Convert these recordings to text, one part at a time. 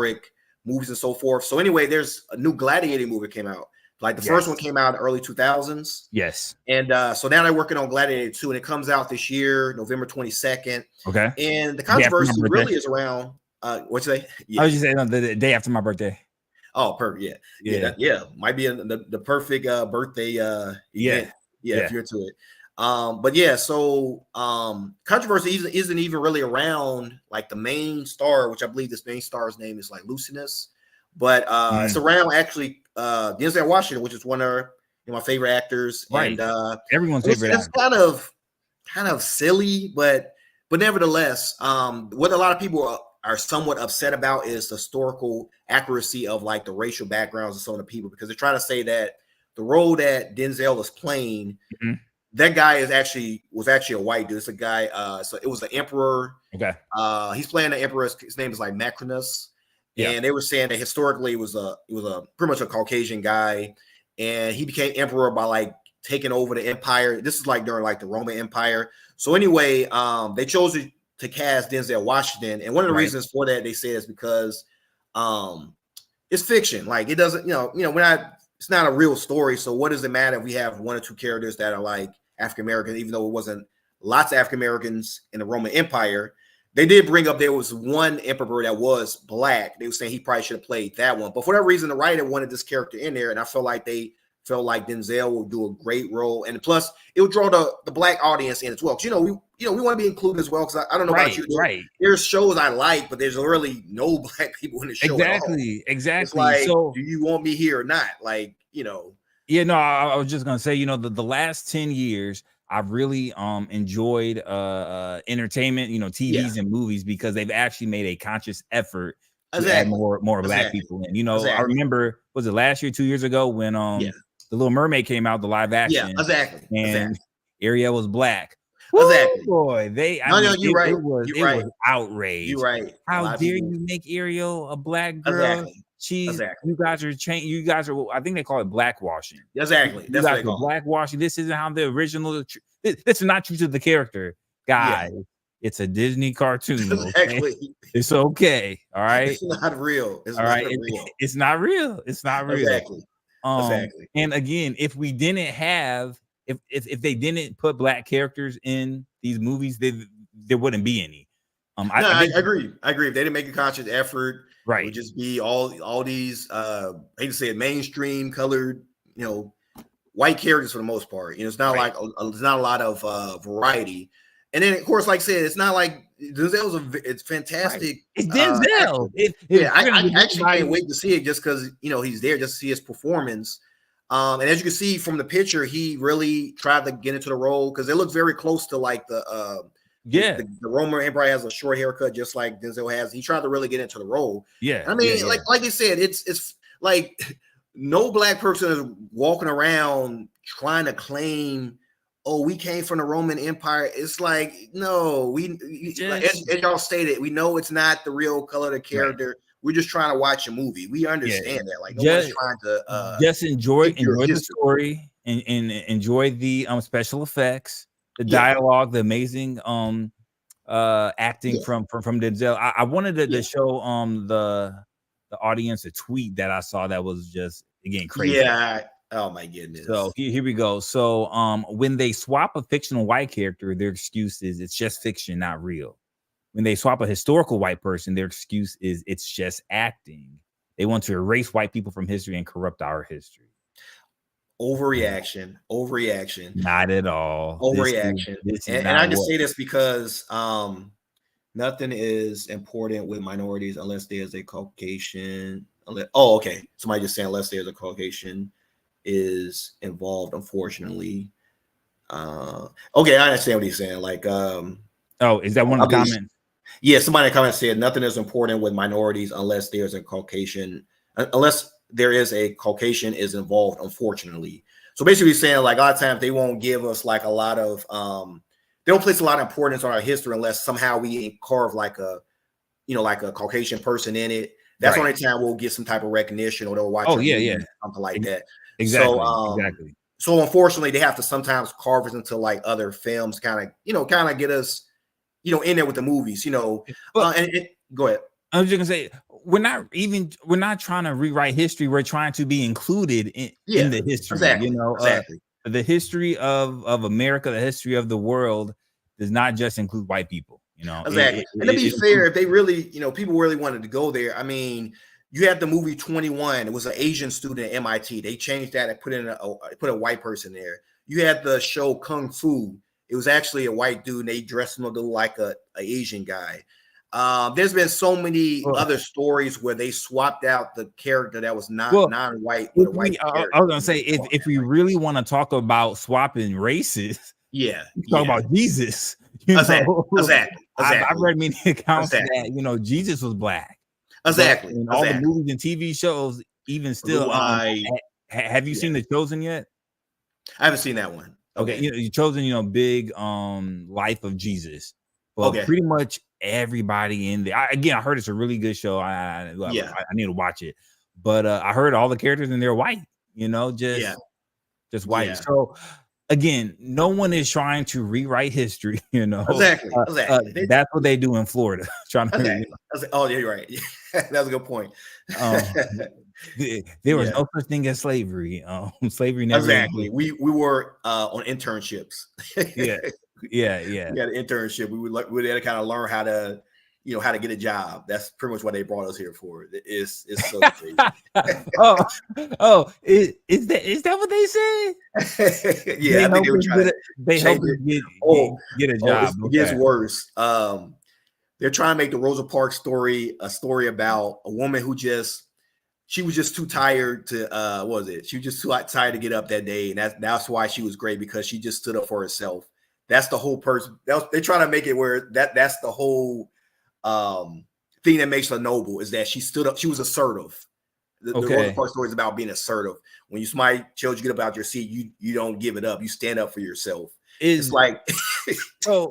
historic movies and so forth. So anyway, there's a new Gladiator movie came out. Like the first one came out in the early 2000s. Yes. And so now they're working on Gladiator 2, and it comes out this year, November 22nd. Okay. And the controversy really is around what'd you say? Yeah. I was just saying the day after my birthday. Oh, perfect. Yeah. Might be the perfect birthday event. Yeah, if you're to it. But yeah, so controversy isn't even really around like the main star, which I believe this main star's name is like Lucinous, but it's around actually Denzel Washington, which is one of my favorite actors, right? And everyone's favorite. It's kind of silly, but nevertheless, what a lot of people are somewhat upset about is the historical accuracy of like the racial backgrounds of some of the people, because they're trying to say that the role that Denzel is playing. That guy was actually a white dude. It's a guy. So it was the emperor. Okay. He's playing the emperor. His name is like Macrinus. Yeah. And they were saying that historically it was a pretty much a Caucasian guy, and he became emperor by like taking over the empire. This is like during like the Roman Empire. So anyway, they chose to cast Denzel Washington, and one of the reasons for that they say is because it's fiction. Like it doesn't, we're not. It's not a real story. So what does it matter if we have one or two characters that are like African American, even though it wasn't lots of African Americans in the Roman Empire? They did bring up there was one emperor that was black. They were saying he probably should have played that one. But for that reason, the writer wanted this character in there. And I felt like they felt like Denzel will do a great role. And plus, it will draw the black audience in as well. Because, we want to be included as well. Because I don't know about you. There's shows I like, but there's really no black people in the show. Exactly. It's like, so, do you want me here or not? Like, Yeah, no, I was just gonna say, the last 10 years, I've really enjoyed entertainment, TVs and movies, because they've actually made a conscious effort to add more black people in. I remember, was it last year, 2 years ago, when The Little Mermaid came out, the live action. Yeah, exactly. And Ariel was black. Exactly. Boy, you're right. It was outrage. You're right. How dare you make Ariel a black girl? Exactly. You guys are changing. You guys are. I think they call it blackwashing. Exactly. You guys are blackwashing. This isn't how the original. This is not true to the character, guys. Yeah. It's a Disney cartoon. Exactly. Okay? It's okay. All right. It's not real. It's all right. It's not real. It's not real. Exactly. Exactly. And again, if we didn't have, if they didn't put black characters in these movies, there wouldn't be any. I agree. If they didn't make a conscious effort, right, it would just be all these I hate to say it, mainstream colored, white characters for the most part. It's not like there's not a lot of variety. And then of course, like I said, it's not like Denzel's it's fantastic. Right. It's Denzel. I actually can't wait to see it just because he's there, just to see his performance. And as you can see from the picture, he really tried to get into the role because it looks very close to like the Roman Empire has a short haircut just like Denzel has. He tried to really get into the role. Yeah, I mean, like you said, it's like no black person is walking around trying to claim, oh, we came from the Roman Empire. It's like, no, as y'all stated, we know it's not the real color of the character. Right. We're just trying to watch a movie. We understand that. Like, nobody's trying to just enjoy the story and enjoy the special effects, the dialogue, the amazing acting from Denzel. I wanted to show the audience a tweet that I saw that was just again crazy. Yeah. Oh my goodness. So here we go. So when they swap a fictional white character, their excuse is it's just fiction, not real. When they swap a historical white person, their excuse is it's just acting. They want to erase white people from history and corrupt our history. Overreaction. Not at all. Overreaction. And I just say this because nothing is important with minorities unless there's a Caucasian. Okay. Somebody just saying unless there's a Caucasian is involved, unfortunately. Okay, I understand what he's saying. Like, is that one of the comments? Yeah, somebody in the comments said nothing is important with minorities unless there's a Caucasian, unless there is a Caucasian is involved, unfortunately. So basically saying like a lot of times they won't give us like a lot of they don't place a lot of importance on our history unless somehow we carve like a Caucasian person in it. That's the only time we'll get some type of recognition or they'll watch something like that. Exactly. So unfortunately, they have to sometimes carve us into like other films, kind of get us, in there with the movies, Go ahead. I was just gonna say we're not trying to rewrite history. We're trying to be included in the history. Exactly. You know, Exactly. the history of America, the history of the world does not just include white people. You know, Exactly. And to be fair, if they really, people really wanted to go there, I mean, you had the movie 21. It was an Asian student at MIT. They changed that and put a white person there. You had the show Kung Fu. It was actually a white dude, and they dressed him up to look like a Asian guy. There's been so many other stories where they swapped out the character that was non-white with a white character. I was gonna say if we really want to talk about swapping races, talk about Jesus. Exactly. I've read many accounts that Jesus was black. Exactly. In all the movies and TV shows, even still, have you seen The Chosen yet? I haven't seen that one. Okay, you Chosen, big life of Jesus. Well, pretty much everybody in there. I heard it's a really good show. I need to watch it. But I heard all the characters in there white. Just white. So again, no one is trying to rewrite history. Exactly. That's what they do in Florida. Trying to. Oh, yeah, you're right. That's a good point. There was no such thing as slavery. Slavery never. Exactly. We were on internships. Yeah. We had an internship. We had to kind of learn how to, how to get a job. That's pretty much what they brought us here for. It's so crazy. Is that what they said? Yeah, I think they were trying to. They help us get a job. It gets worse. They're trying to make the Rosa Parks story a story about a woman who she was just too tired to what was it? She was just too tired to get up that day, and that's why she was great, because she just stood up for herself. That's the whole person. They're trying to make it where that's the whole thing that makes her noble, is that she stood up. She was assertive. The Rosa Parks story is about being assertive. When somebody tells you to get up out your seat, you don't give it up. You stand up for yourself. It's like so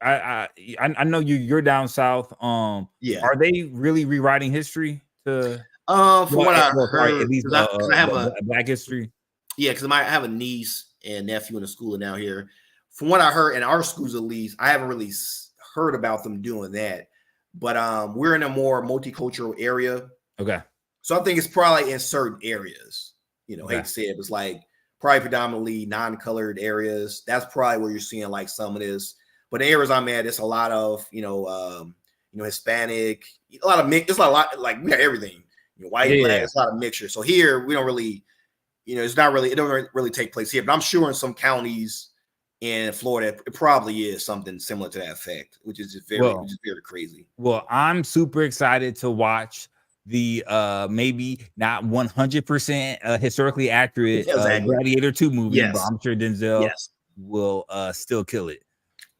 I know you're down south. Are they really rewriting history to from what I heard, at least I have a black history? Yeah, because I have a niece and nephew in the school now here. From what I heard in our schools, at least, I haven't really heard about them doing that. But we're in a more multicultural area. Okay. So I think it's probably in certain areas. Hate to say it, it's like probably predominantly non-colored areas. That's probably where you're seeing like some of this. But the areas I'm at, it's a lot of Hispanic, a lot of mix. It's a lot like we got everything. White, black. It's a lot of mixture. So here we don't really. It's not really, it doesn't really take place here, but I'm sure in some counties in Florida, it probably is something similar to that effect, which is just very crazy. Well, I'm super excited to watch the maybe not 100% historically accurate Gladiator II movie, but I'm sure Denzel will still kill it.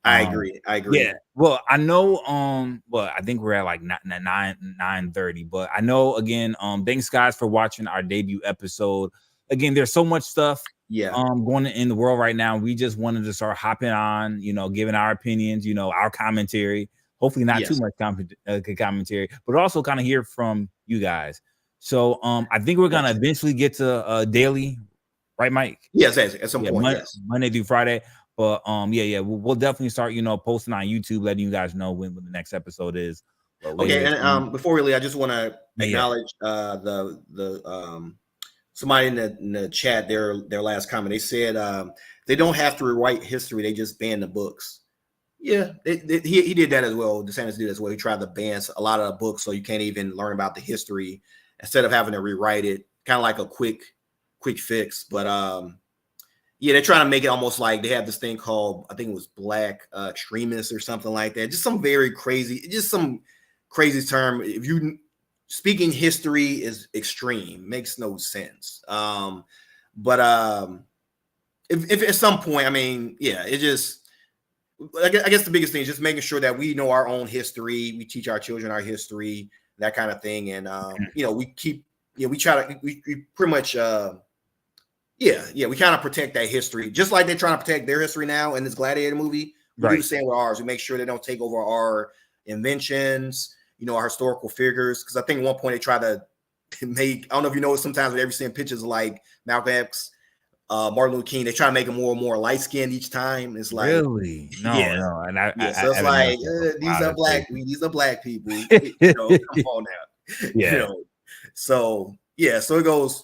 I agree. Yeah. Well, I know. I think we're at like 9:30. But I know again. Thanks guys for watching our debut episode. Again, there's so much stuff going in the world right now. We just wanted to start hopping on, giving our opinions, our commentary. Hopefully not too much commentary, but also kind of hear from you guys. So I think we're gonna eventually get to daily, right, Mike? Yes, at some point. Monday through Friday. But we'll definitely start, posting on YouTube, letting you guys know when the next episode is. Okay, and before we leave, I just want to acknowledge the somebody in the chat, their last comment. They said they don't have to rewrite history; they just ban the books. Yeah, he did that as well. DeSantis did as well. He tried to ban a lot of the books, so you can't even learn about the history instead of having to rewrite it. Kind of like a quick fix. But they're trying to make it almost like they have this thing called, I think it was black extremists or something like that. Just some very crazy, term. If you speaking history is extreme, makes no sense. But if at some point, it just, I guess the biggest thing is just making sure that we know our own history. We teach our children our history, that kind of thing. And, we pretty much, we kind of protect that history, just like they're trying to protect their history now in this Gladiator movie. We do the same with ours. We make sure they don't take over our inventions, our historical figures. Because I think at one point they tried to make, I don't know if you know, sometimes whenever you're seeing pictures of like Malcolm X, Martin Luther King. They try to make him more and more light skinned each time. It's like, really, yeah, no, and so it's like these are black people. You know, come on now. Yeah. So it goes.